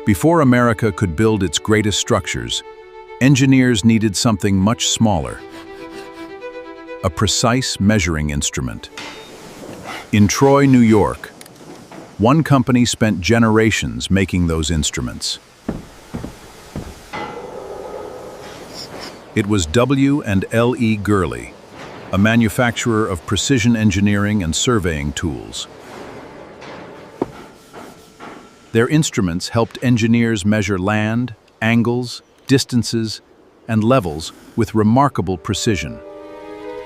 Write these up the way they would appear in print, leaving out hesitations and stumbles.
Before America could build its greatest structures, engineers needed something much smaller: a precise measuring instrument. In Troy, New York, one company spent generations making those instruments. It was W&L.E. Gurley, a manufacturer of precision engineering and surveying tools. Their instruments helped engineers measure land, angles, distances, and levels with remarkable precision.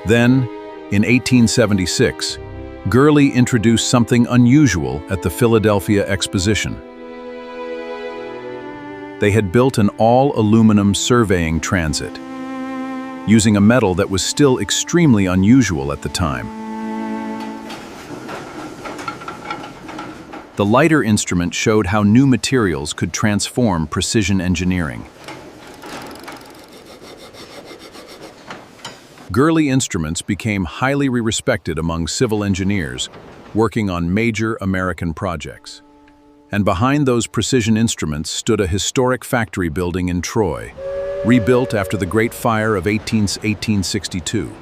Then, in 1876, Gurley introduced something unusual at the Philadelphia Exposition. They had built an all-aluminum surveying transit, using a metal that was still extremely unusual at the time. The lighter instrument showed how new materials could transform precision engineering. Gurley instruments became highly respected among civil engineers working on major American projects. And behind those precision instruments stood a historic factory building in Troy, rebuilt after the Great Fire of 1862.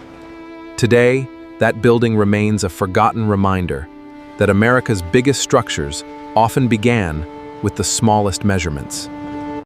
Today, that building remains a forgotten reminder that America's biggest structures often began with the smallest measurements.